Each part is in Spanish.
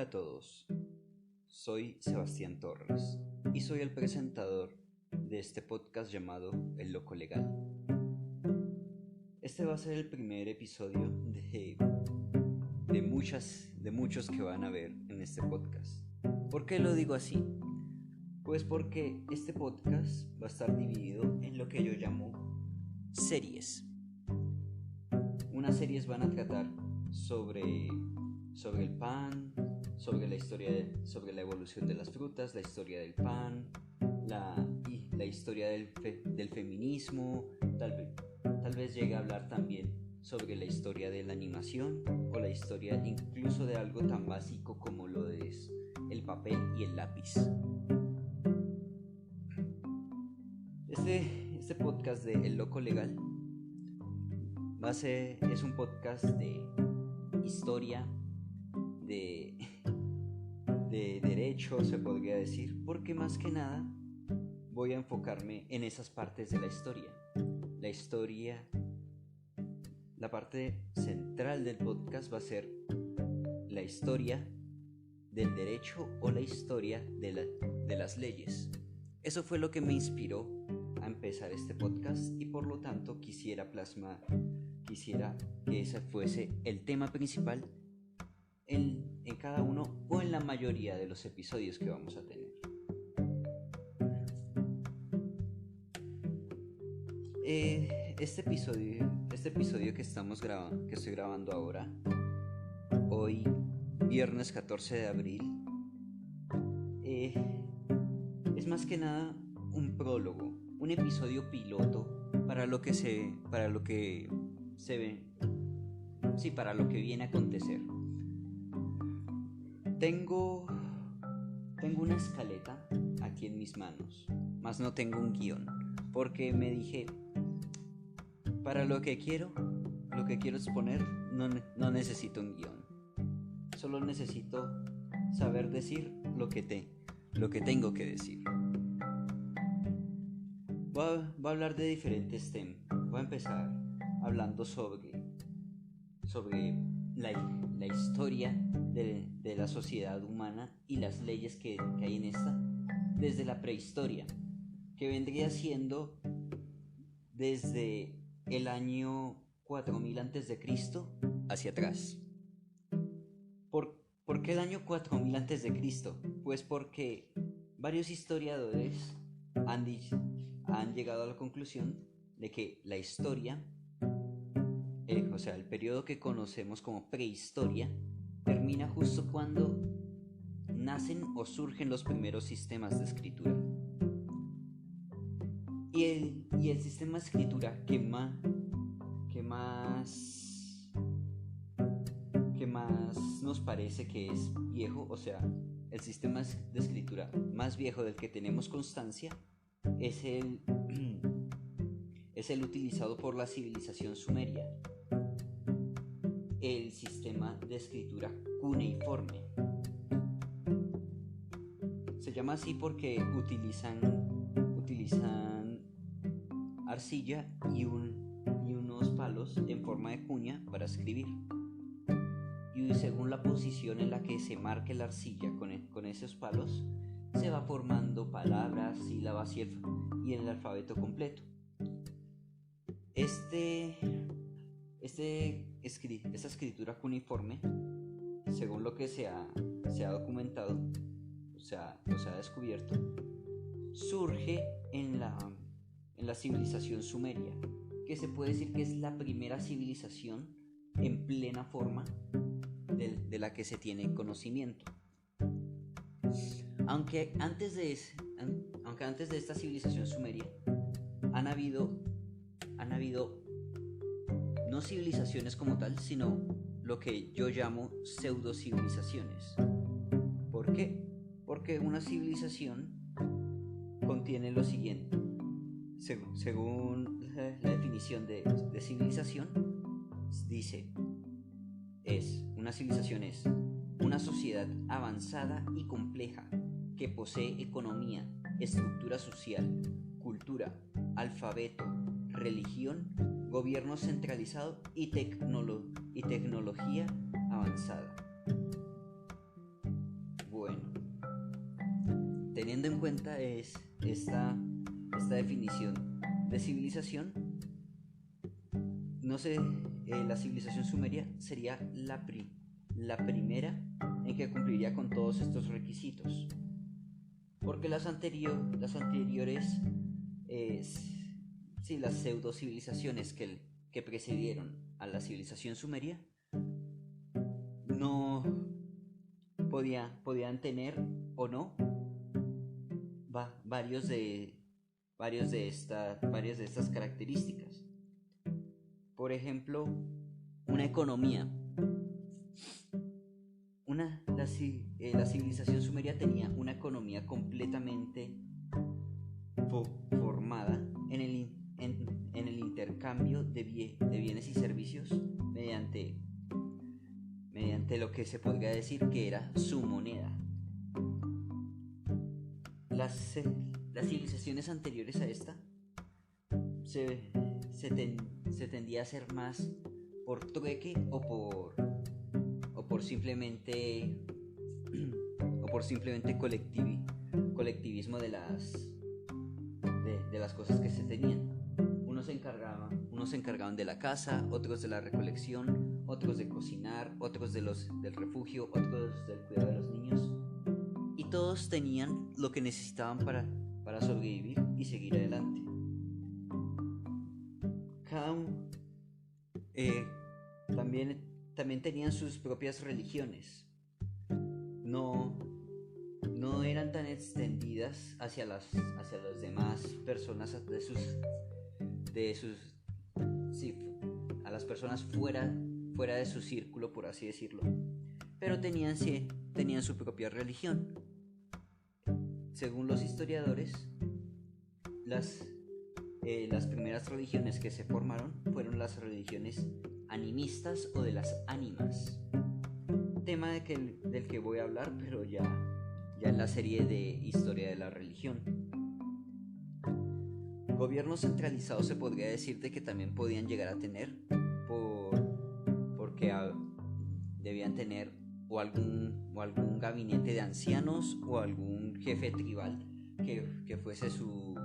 a todos, soy Sebastián Torres y soy el presentador de este podcast llamado El Loco Legal. Este va a ser el primer episodio de muchos que van a ver en este podcast. ¿Por qué lo digo así? Pues porque este podcast va a estar dividido en lo que yo llamo series. Unas series van a tratar sobre el pan, sobre la evolución de las frutas, la historia del pan, la historia del feminismo, tal vez llegue a hablar también sobre la historia de la animación o la historia incluso de algo tan básico como lo es el papel y el lápiz. Este podcast de El Loco Legal es un podcast de historia, de derecho, se podría decir, porque más que nada voy a enfocarme en esas partes de la historia. La parte central del podcast va a ser la historia del derecho o la historia de las leyes. Eso fue lo que me inspiró a empezar este podcast y por lo tanto quisiera que ese fuese el tema principal en cada uno o en la mayoría de los episodios que vamos a tener. Este episodio que estoy grabando ahora, hoy viernes 14 de abril, es más que nada un prólogo, un episodio piloto para lo que viene a acontecer. Tengo una escaleta aquí en mis manos, mas no tengo un guión, porque me dije, para lo que quiero exponer, no necesito un guión. Solo necesito saber decir lo que tengo que decir. Voy a hablar de diferentes temas. Voy a empezar hablando sobre la historia de la sociedad humana y las leyes que hay en esta desde la prehistoria, que vendría siendo desde el año 4000 a.C. hacia atrás. ¿Por qué el año 4000 a.C.? Pues porque varios historiadores han llegado a la conclusión de que la historia, o sea, el periodo que conocemos como prehistoria, termina justo cuando nacen o surgen los primeros sistemas de escritura. Y el sistema de escritura que más nos parece que es viejo, o sea, el sistema de escritura más viejo del que tenemos constancia es el utilizado por la civilización sumeria, el sistema de escritura cuneiforme. Se llama así porque utilizan arcilla y unos palos en forma de cuña para escribir. Y según la posición en la que se marque la arcilla con esos palos, se va formando palabras, sílabas y el alfabeto completo. Esta escritura cuneiforme, según lo que se ha documentado, o sea descubierto, surge en la civilización sumeria, que se puede decir que es la primera civilización en plena forma de la que se tiene conocimiento. Aunque antes de esta civilización sumeria han habido no civilizaciones como tal, sino lo que yo llamo pseudo civilizaciones. ¿Por qué? Porque una civilización contiene lo siguiente. Según la definición de civilización, dice, una civilización es una sociedad avanzada y compleja que posee economía, estructura social, cultura, alfabeto, religión, gobierno centralizado y tecnología avanzada. teniendo en cuenta esta definición de civilización, no sé, la civilización sumeria sería la primera en que cumpliría con todos estos requisitos, porque las anteriores, sí, las pseudo civilizaciones que precedieron a la civilización sumeria no podían tener o no varios de estas características. Por ejemplo, una economía. La civilización sumeria tenía una economía completamente formada en el intercambio de bienes y servicios mediante lo que se podría decir que era su moneda. Las civilizaciones anteriores a esta se tendía a hacer más por trueque o por simplemente colectivismo de las cosas que se tenían. Unos se encargaban de la casa, otros de la recolección, otros de cocinar, otros del refugio, otros del cuidado de los niños, y todos tenían lo que necesitaban para sobrevivir y seguir adelante. Cada uno también tenían sus propias religiones. No eran tan extendidas hacia las demás personas a las personas fuera de su círculo, por así decirlo, pero tenían su propia religión. Según los historiadores, las primeras religiones que se formaron fueron las religiones animistas o de las ánimas, tema del que voy a hablar, pero ya en la serie de historia de la religión. Gobiernos centralizados se podría decir de que también podían llegar a tener, porque debían tener o algún gabinete de ancianos o algún jefe tribal que fuese su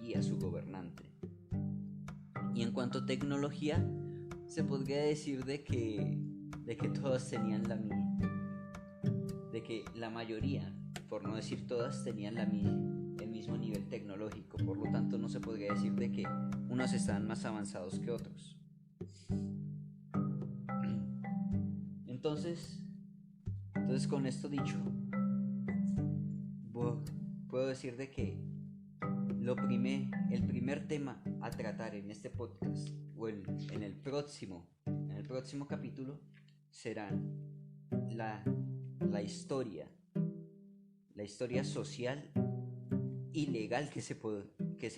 guía, su gobernante. Y en cuanto a tecnología, se podría decir de que todas tenían de que la mayoría, por no decir todas, tenían el mismo nivel tecnológico. Por lo tanto, no se podría decir de que unos estaban más avanzados que otros. Entonces con esto dicho, puedo decir de que el primer tema a tratar en este podcast o en el próximo capítulo serán la historia social y legal que se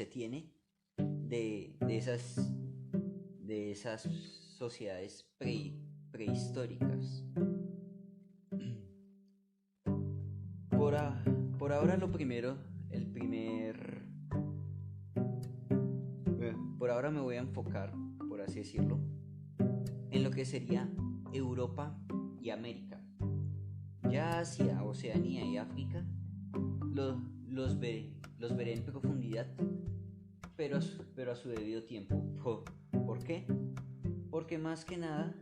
tiene de esas sociedades prehistóricas. Por ahora por ahora me voy a enfocar, por así decirlo, en lo que sería Europa y América. Ya Asia, Oceanía y África los veré en profundidad, pero a su debido tiempo. ¿Por qué? Porque más que nada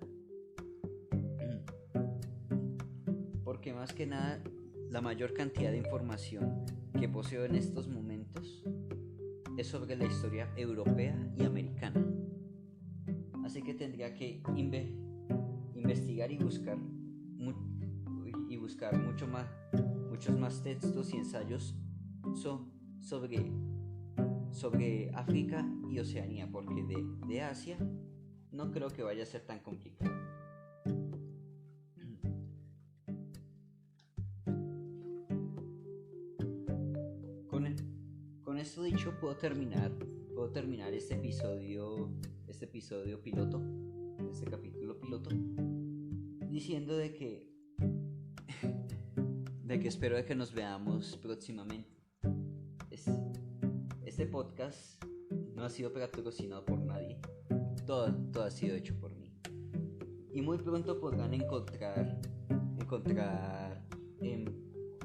la mayor cantidad de información que poseo en estos momentos es sobre la historia europea y americana. Así que tendría que investigar y buscar muchos más textos y ensayos sobre África y Oceanía, porque de Asia no creo que vaya a ser tan complicado. Con esto dicho, puedo terminar este episodio piloto, este capítulo piloto, diciendo de que espero de que nos veamos próximamente. Este podcast no ha sido patrocinado por nadie, todo ha sido hecho por mí, y muy pronto podrán encontrar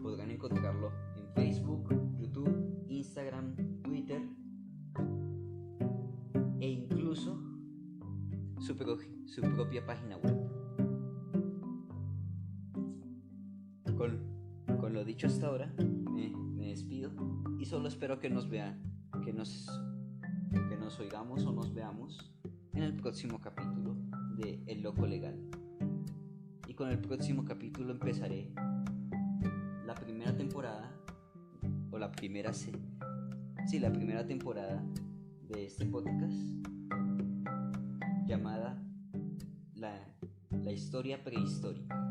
podrán encontrarlo en Facebook, YouTube, Instagram, Twitter e incluso su propia página web. Con lo dicho hasta ahora, me despido y solo espero que nos oigamos o nos veamos en el próximo capítulo de El Loco Legal. Y con el próximo capítulo empezaré la primera temporada, o la primera temporada de este podcast, llamada La historia prehistórica.